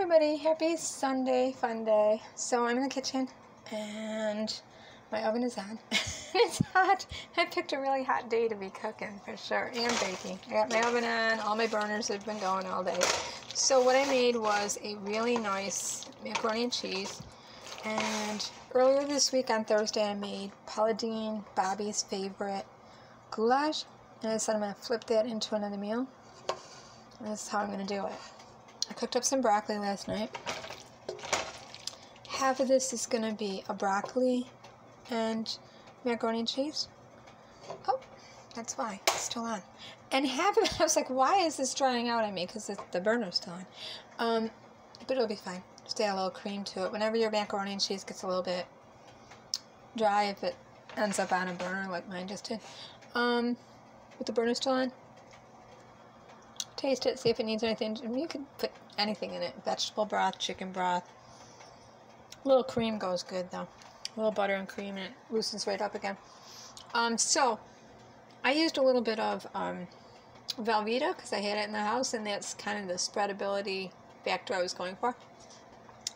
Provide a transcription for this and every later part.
everybody, happy Sunday, fun day. So I'm in the kitchen and my oven is on. It's hot. I picked a really hot day to be cooking for sure, and baking. I got my oven on, all my burners have been going all day. So what I made was a really nice macaroni and cheese. And earlier this week on Thursday I made Paula, Deen, Bobby's favorite goulash. And I said I'm going to flip that into another meal. And this is how I'm going to do it. I cooked up some broccoli last night. Half of this is going to be a broccoli and macaroni and cheese. Oh, that's why. It's still on. And half of it, I was like, why is this drying out on me? Because the burner's still on. But it'll be fine. Just add a little cream to it. Whenever your macaroni and cheese gets a little bit dry, if it ends up on a burner like mine just did, with the burner still on, taste it, see if it needs anything. You can put anything in it. Vegetable broth, chicken broth. A little cream goes good though. A little butter and cream and it loosens right up again. So I used a little bit of Velveeta because I had it in the house, and that's kind of the spreadability factor I was going for.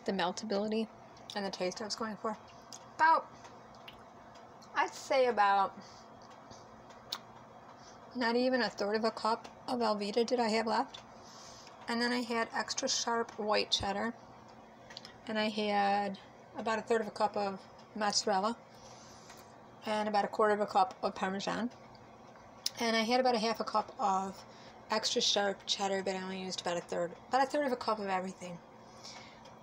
The meltability and the taste I was going for. I'd say about not even a third of a cup of Velveeta did I have left. And then I had extra sharp white cheddar. And I had about a third of a cup of mozzarella. And about a quarter of a cup of Parmesan. And I had about a half a cup of extra sharp cheddar, but I only used about a third of a cup of everything.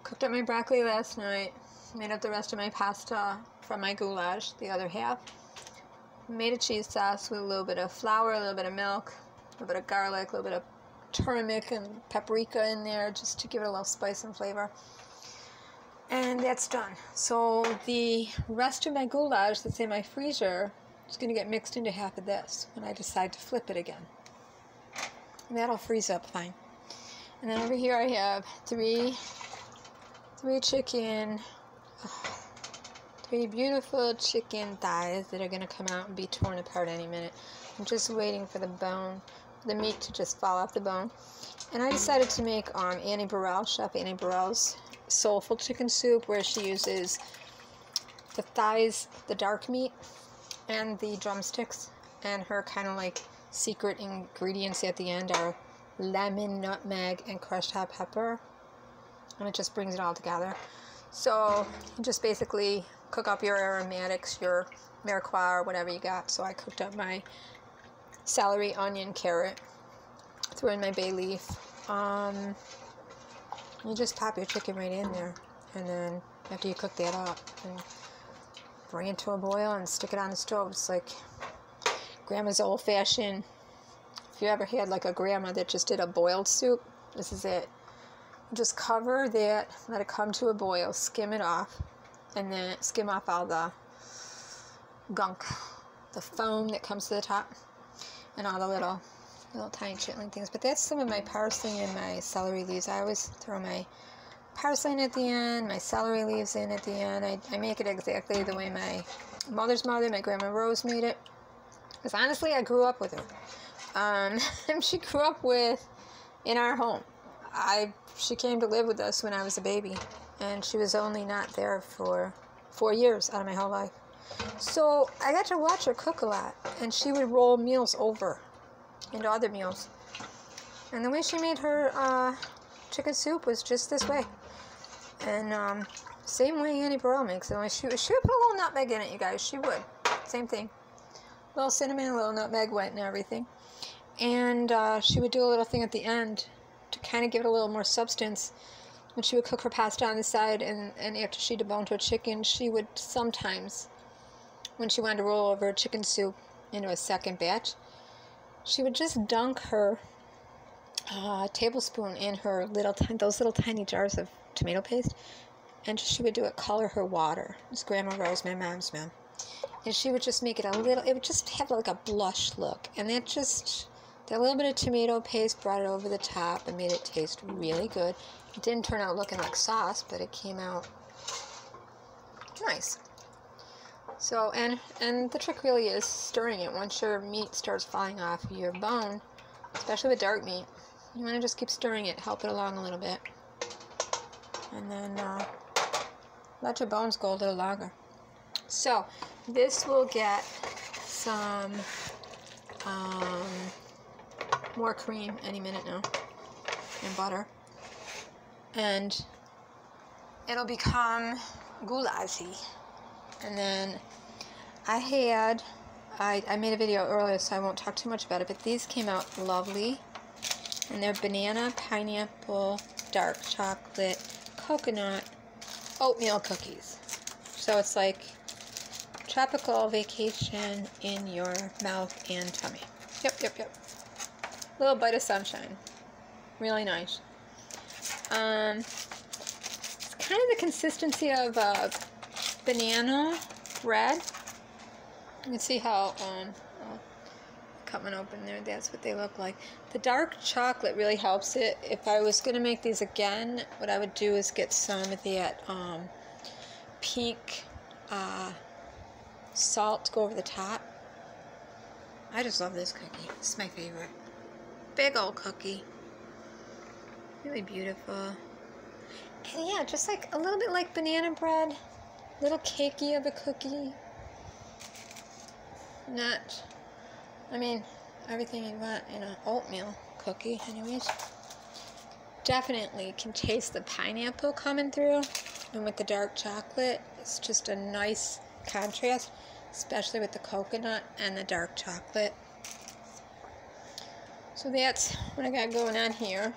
Cooked up my broccoli last night. Made up the rest of my pasta from my goulash, the other half. Made a cheese sauce with a little bit of flour, a little bit of milk, a little bit of garlic, a little bit of turmeric and paprika in there just to give it a little spice and flavor. And that's done. So the rest of my goulash that's in my freezer is going to get mixed into half of this when I decide to flip it again. And that'll freeze up fine. And then over here I have three beautiful chicken thighs that are going to come out and be torn apart any minute. I'm just waiting for the meat to just fall off the bone. And I decided to make Chef Annie Burrell's soulful chicken soup, where she uses the thighs, the dark meat, and the drumsticks. And her kind of like secret ingredients at the end are lemon, nutmeg, and crushed hot pepper. And it just brings it all together. So you just basically cook up your aromatics, your mirepoix, or whatever you got. So I cooked up my celery, onion, carrot, threw in my bay leaf. You just pop your chicken right in there, and then after you cook that up, and bring it to a boil and stick it on the stove. It's like grandma's old-fashioned. If you ever had like a grandma that just did a boiled soup, this is it. Just cover that, let it come to a boil, skim it off, and then skim off all the gunk, the foam that comes to the top, and all the little tiny chitlin things. But that's some of my parsley and my celery leaves. I always throw my parsley in at the end, my celery leaves in at the end. I make it exactly the way my mother's mother, my Grandma Rose, made it. Because honestly, I grew up with her. She grew up in our home. She came to live with us when I was a baby, and she was only not there for 4 years out of my whole life. So I got to watch her cook a lot, and she would roll meals over into other meals. And the way she made her chicken soup was just this way. And same way Annie Burrell makes it. Only she would put a little nutmeg in it, you guys. She would. Same thing. A little cinnamon, a little nutmeg wet and everything. And she would do a little thing at the end to kind of give it a little more substance. When she would cook her pasta on the side, and after she deboned her chicken, she would sometimes, when she wanted to roll over her chicken soup into a second batch, she would just dunk her tablespoon in her those little tiny jars of tomato paste, and she would do it, color her water. It's Grandma Rose, my mom's mom. And she would just make it it would just have like a blush look, and that little bit of tomato paste brought it over the top and made it taste really good. It didn't turn out looking like sauce, but it came out nice. So, and the trick really is stirring it. Once your meat starts falling off your bone, especially with dark meat, you want to just keep stirring it, help it along a little bit. and then let your bones go a little longer. So this will get some more cream any minute now, and butter, and it'll become goulashy. And then I made a video earlier, so I won't talk too much about it, but these came out lovely, and they're banana, pineapple, dark chocolate, coconut, oatmeal cookies. So it's like tropical vacation in your mouth and tummy. Yep. Little bite of sunshine. Really nice. It's kind of the consistency of banana bread. You can see how I'll cut one open there. That's what they look like. The dark chocolate really helps it. If I was going to make these again, what I would do is get some of that peak salt to go over the top. I just love this cookie. It's my favorite. Big old cookie. Really beautiful. And yeah, just like a little bit like banana bread. A little cakey of a cookie. Not, I mean, everything you want in an oatmeal cookie, anyways. Definitely can taste the pineapple coming through. And with the dark chocolate, it's just a nice contrast, especially with the coconut and the dark chocolate. So that's what I got going on here.